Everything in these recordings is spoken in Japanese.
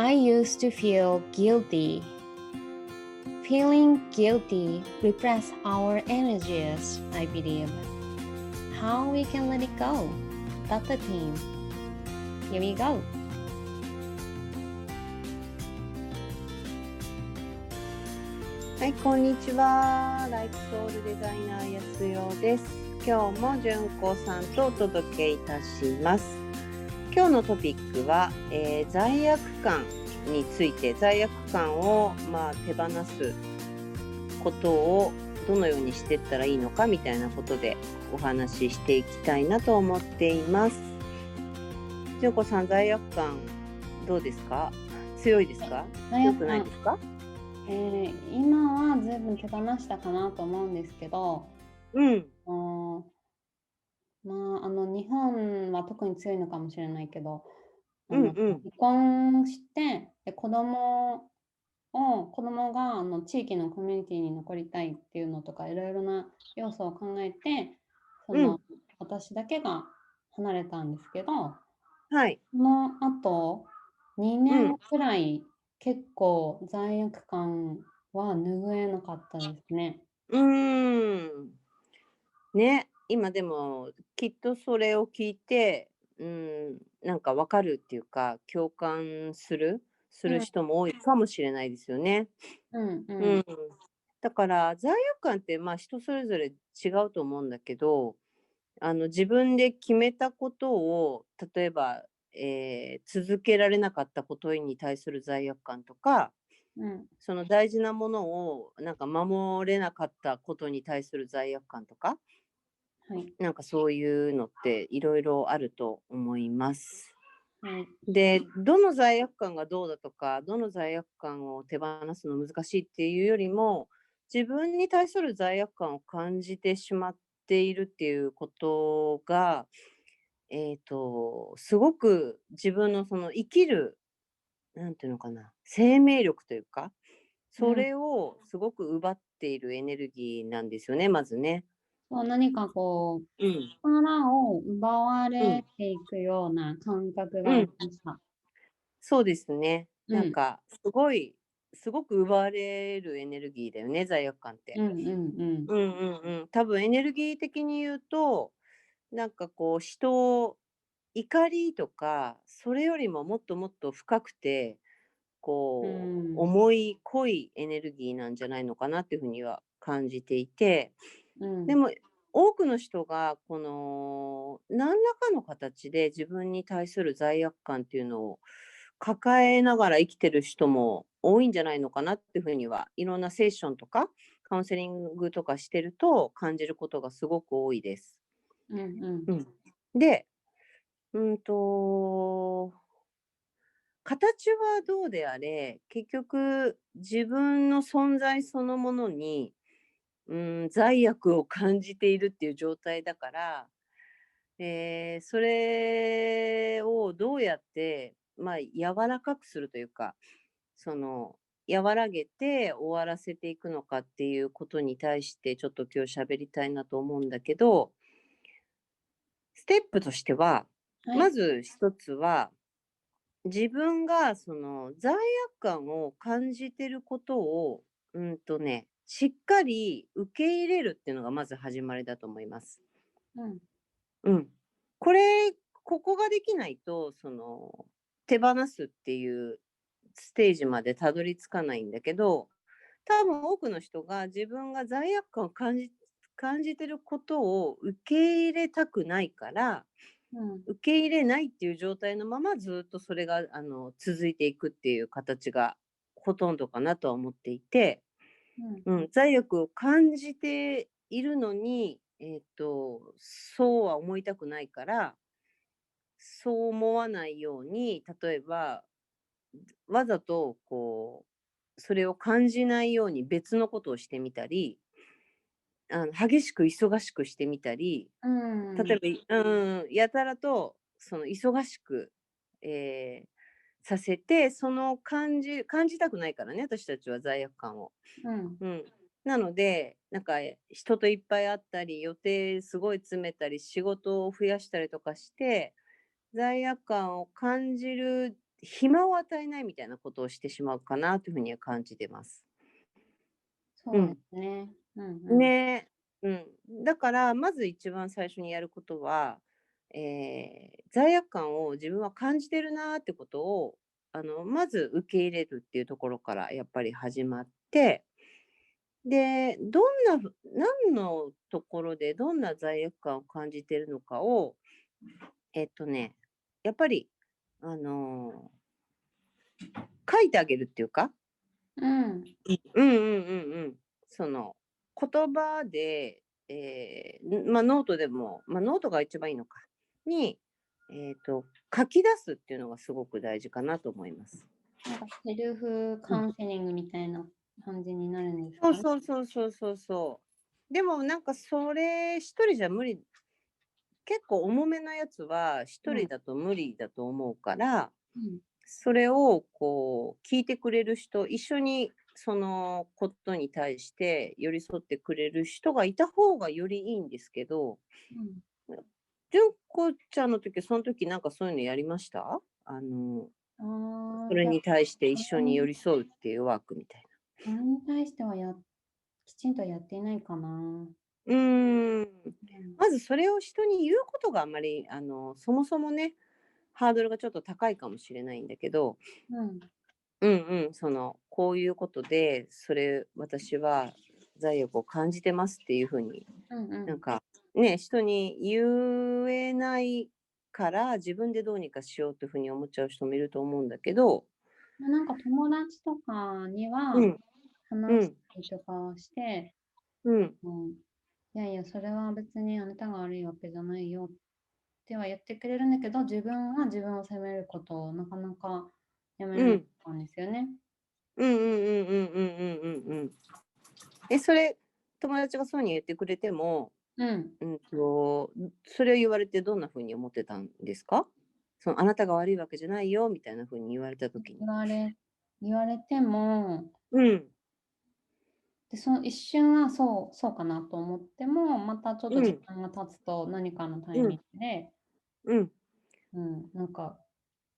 I used to feel guilty. Feeling guilty repress our energies, I believe. How we can let it go? Data team. Here we go. はい、こんにちは。ライフソウルデザイナーやすよです。今日も純子さんとお届けいたします。今日のトピックは、罪悪感について、罪悪感を、手放すことをどのようにしていったらいいのかみたいなことでお話ししていきたいなと思っています。純子さん、罪悪感どうですか？強いですか？強くないですか？今は随分手放したかなと思うんですけど、日本は特に強いのかもしれないけど、離婚して子供が地域のコミュニティに残りたいっていうのとか、いろいろな要素を考えて、私だけが離れたんですけど、はい。その後2年くらい結構罪悪感は拭えなかったですね。ね、今でもきっとそれを聞いて、なんかわかるっていうか、共感する人も多いかもしれないですよね。だから罪悪感って、人それぞれ違うと思うんだけど、自分で決めたことを、例えば、続けられなかったことに対する罪悪感とか、その大事なものをなんか守れなかったことに対する罪悪感とか、なんかそういうのっていろいろあると思います。で、どの罪悪感がどうだとか、どの罪悪感を手放すの難しいっていうよりも、自分に対する罪悪感を感じてしまっているっていうことが、すごく自分のその生きる、なんていうのかな、生命力というか、それをすごく奪っているエネルギーなんですよね、まずね。何かこう、力を奪われていくような感覚がありました。そうですね。なんかすごく奪われるエネルギーだよね、罪悪感って。多分エネルギー的に言うと、なんかこう怒りとか、それよりももっともっと深くて、重い濃いエネルギーなんじゃないのかなっていうふうには感じていて、でも多くの人がこの何らかの形で自分に対する罪悪感っていうのを抱えながら生きてる人も多いんじゃないのかなっていうふうには、いろんなセッションとかカウンセリングとかしてると感じることがすごく多いです。で、形はどうであれ、結局自分の存在そのものに、罪悪を感じているっていう状態だから、それをどうやって、柔らかくするというか、その、和らげて終わらせていくのかっていうことに対して、ちょっと今日喋りたいなと思うんだけど、ステップとしては、まず一つは、自分がその罪悪感を感じてることを、しっかり受け入れるっていうのがまず始まりだと思います。うん。これ、ここができないと、手放すっていうステージまでたどり着かないんだけど、多分多くの人が自分が罪悪感を感じてることを受け入れたくないから、受け入れないっていう状態のままずっとそれが続いていくっていう形がほとんどかなとは思っていて、罪悪を感じているのに、そうは思いたくないから、そう思わないように、例えば、わざとそれを感じないように別のことをしてみたり、激しく忙しくしてみたり、例えば、やたらとその忙しく、えーさせて、その感じたくないからね、私たちは罪悪感を。なので、なんか人といっぱい会ったり、予定すごい詰めたり、仕事を増やしたりとかして、罪悪感を感じる暇を与えないみたいなことをしてしまうかなというふうには感じてます。うそうでん。すね。うんうん。ね。うん。だから、まず一番最初にやることは、罪悪感を自分は感じてるなってことを、まず受け入れるっていうところからやっぱり始まって、で、何のところでどんな罪悪感を感じてるのかを、ね、やっぱり、あの、書いてあげるっていうか、うん。うんうんうんうん。その、言葉で、まあ、ノートでも、まあ、ノートが一番いいのか、に、書き出すっていうのがすごく大事かなと思います。なんかセルフうん。カウンセリングみたいな感じになるんですかね？そうそうそうそうそうそう。でもなんかそれ一人じゃ無理、結構重めなやつは一うん、人だと無理だと思うから、うん、それをこう聞いてくれる人、一緒にそのことに対して寄り添ってくれる人がいた方がよりいいんですけど、うん。純子ちゃんの時、その時なんかそういうのやりました？ああ、それに対して一緒に寄それにり添うっていうワークみたいな。それに対してはきちんとやっていないかな。うーん。うん、まずそれを人に言うことがあんまり、そもそもね、ハードルがちょっと高いかもしれないんだけど、うん、うんうん、こういうことで、私は罪悪を感じてますっていう風に、うんうん。なんか、ね、人に言えないから、自分でどうにかしようという風に思っちゃう人もいると思うんだけど、ま、なんか友達とかにはうん、う話しん、たりとかして、うん、うん、いやいや、それは別にあなたが悪いわけじゃないよっては言ってくれるんだけど、自分は自分を責めることをなかなかやめれなかうん、ったんですよね。うんうんうんうんうんうんうんうん。それ、友達がそうに言ってくれても、うん。それを言われてどんな風に思ってたんですか？あなたが悪いわけじゃないよみたいな風に言われた時に。言われ言われても、うん、で、その一瞬はそうかなと思っても、またちょっと時うん、間が経つと、何かのタイうん、ミングで、うん。うん、なんか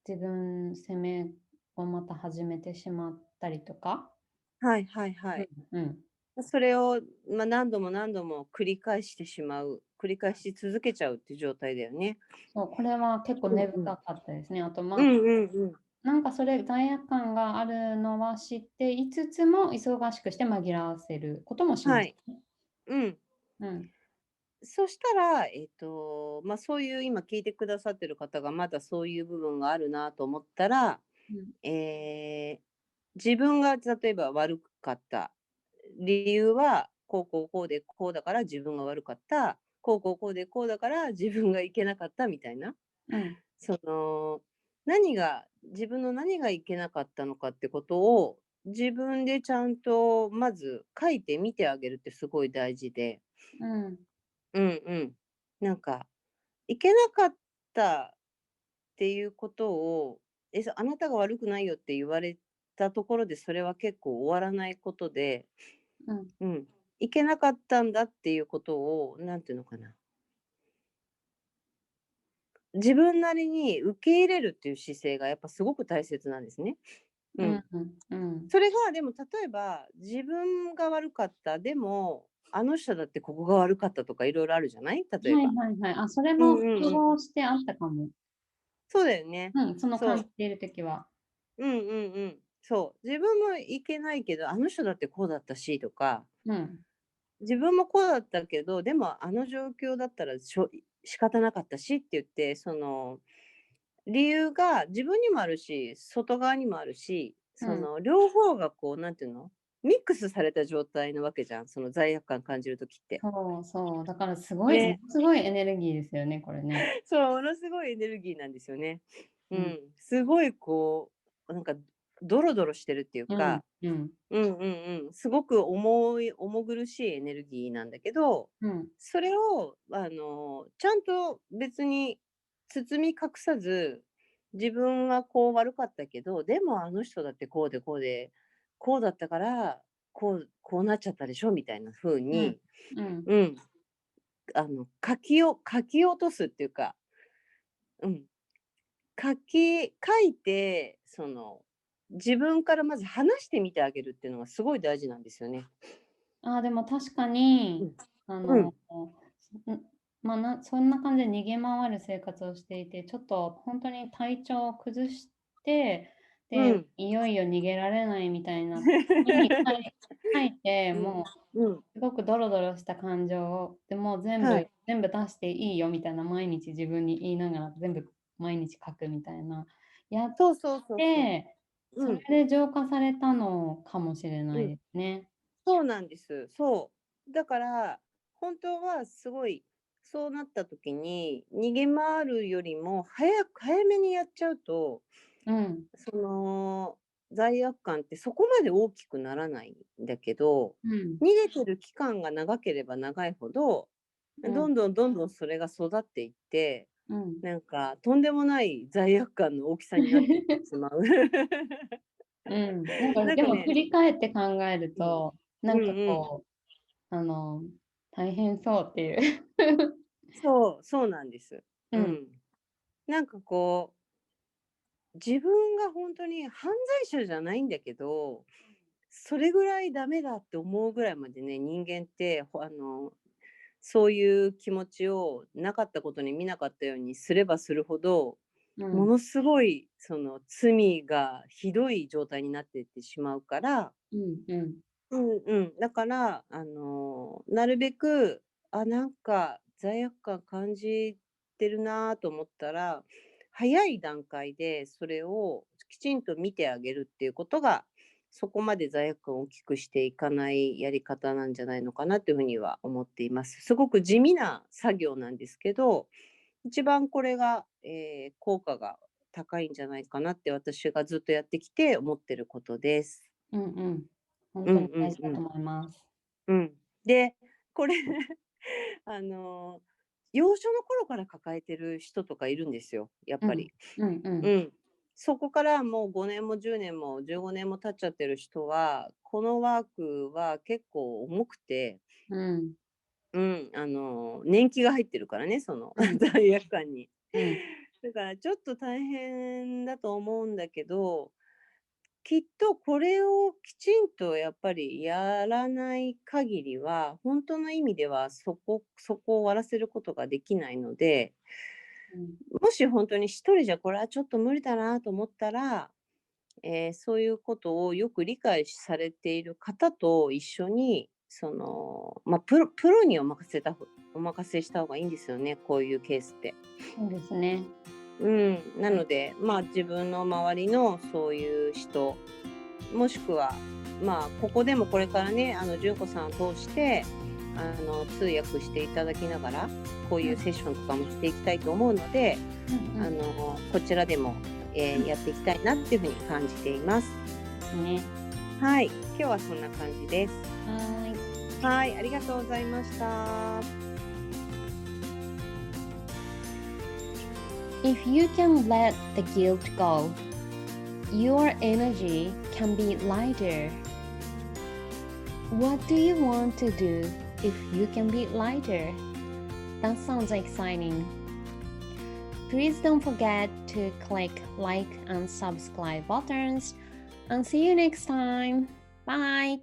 自分責めをまた始めてしまったりとか。はいはいはうんい。うん。それを、まあ、何度も何度も繰り返し続けちゃうっていう状態だよね。そう、これは結構うんうん。根深かったですね。あと、まあ、うんうんうん。なんかそれ罪悪感があるのは知っていつつも、忙しくして紛らわせることもしまはい。したね。うん。うん。そしたら、まあ、そういう今聞いてくださってる方がまだそういう部分があるなと思ったら、うん。えー自分が例えば悪かった理由は、こうこうこうでこうだから自分が悪かった、こうこうこうでこうだから自分がいけなかったみたいな、うん。その、自分の何がいけなかったのかってことを、自分でちゃんとまず書いてみてあげるってすごい大事で、うん。うんうん。なんか、いけなかったっていうことを、あなたが悪くないよって言われたところで、それは結構終わらないことで、うん。うん、いけなかったんだっていうことを、なんていうのかな、自分なりに受け入れるっていう姿勢がやっぱすごく大切なんですね。うん。うんうんうん。それがでも例えば、自分が悪かった、でも、あの人だってここが悪かったとかいろいろあるじゃない？例えはいば。はいはい。あ、それうんも複うんうん。合してあったかも。そうだよね。うん、そのそう。感じている時は。うんうんうん。そう。自分もいけないけど、あの人だってこうだったしとか、うん。自分もこうだったけど、でもあの状況だったら仕方なかったしって言って、理由が自分にもあるし、外側にもあるし、うん。両方がこう、なんていうの、ミックスされた状態なわけじゃん、その罪悪感感じる時って。そうそう。だからものね。すごいエネルギーですよね、これね。そう、ものすごいエネルギーなんですよね。ううん。ん。すごいこう、なんかドロドロしてるっていううん、か、うん、うんうんうん、すごく重苦しいエネルギーなんだけど、うん、それをちゃんと別に包み隠さず、自分はこう悪かったけど、でもあの人だってこうでこうで、こうだったから、こうなっちゃったでしょみたいな風うん、に、うん、うん、書き落とすっていうか、うん、書いて、自分からまず話してみてあげるっていうのがすごい大事なんですよね。ああ、でも確かに、うん。あの、うん。まあ、そんな感じで逃げ回る生活をしていて、ちょっとほんとに体調を崩して、で、うん。いよいよ逃げられないみたいな時に書いて、うん。もうん。うすごくドロドロした感情を、で、もう全はい。部全部出していいよみたいな毎日自分に言いながら、全部毎日書くみたいな、やっそうそうそうそう。て、そうん。れで浄化されたのかもしれないうん。ですね。そうなんです。そう。だから、本当はすごい、そうなった時に、逃げ回るよりも早めにやっちゃうと、うん、その、罪悪感ってそこまで大きくならないんだけど、うん、逃げてる期間が長ければ長いほど、うん、どんどんそれが育っていって、うん。なんかとんでもない罪悪感の大きさになっていってしまう。うん。なんかでなんかね、も振り返って考えるうん。と、なうんんかうん。こう、大変そうっていう。そう、そうなんです。うん、うん。なんかこう、自分が本当に犯罪者じゃないんだけど、それぐらいダメだって思うぐらいまでね、人間って、そういう気持ちをなかったことに見なかったようにすればするほど、うん、ものすごいその罪がひどい状態になっていってしまうから、うん、うん、うんうん。だから、なるべく、なんか罪悪感感じてるなと思ったら、早い段階でそれをきちんと見てあげるっていうことが、そこまで罪悪感を大きくしていかないやり方なんじゃないのかなというふうには思っています。すごく地味な作業なんですけど、一番これが、効果が高いんじゃないかなって私がずっとやってきて思ってることです。うんうん。ほんうんとに大うんうん。事だと思います。うん。で、これあの、幼少の頃から抱えてる人とかいるんですよ、やっうん、ぱり。うんうん、うん。そこからもう5年も10年も15年も経っちゃってる人は、このワークは結構重くて、うん、うん、年季が入ってるからね、その うん、罪悪感に。うん、だからちょっと大変だと思うんだけど、きっとこれをきちんとやっぱりやらない限りは、本当の意味ではそこを終わらせることができないので、うん、もし本当に一人じゃこれはちょっと無理だなと思ったら、そういうことをよく理解されている方と一緒に、プロにお任せした方がいいんですよね、こういうケースって。そうですね。うん、なので、自分の周りのそういう人、もしくは、ここでもこれからね、純子さんを通して、通訳していただきながら、こううん、いうセッションとかもしていきたいと思うので、うんうん。こちらでも、うん、やっていきたいなっていうふうに感じています。ですね。はい、今日はそんな感じです。はい。はい、ありがとうございました。If you can let the guilt go, your energy can be lighter. What do you want to do if you can be lighter? That sounds exciting. Please don't forget to click like and subscribe buttons and see you next time. Bye.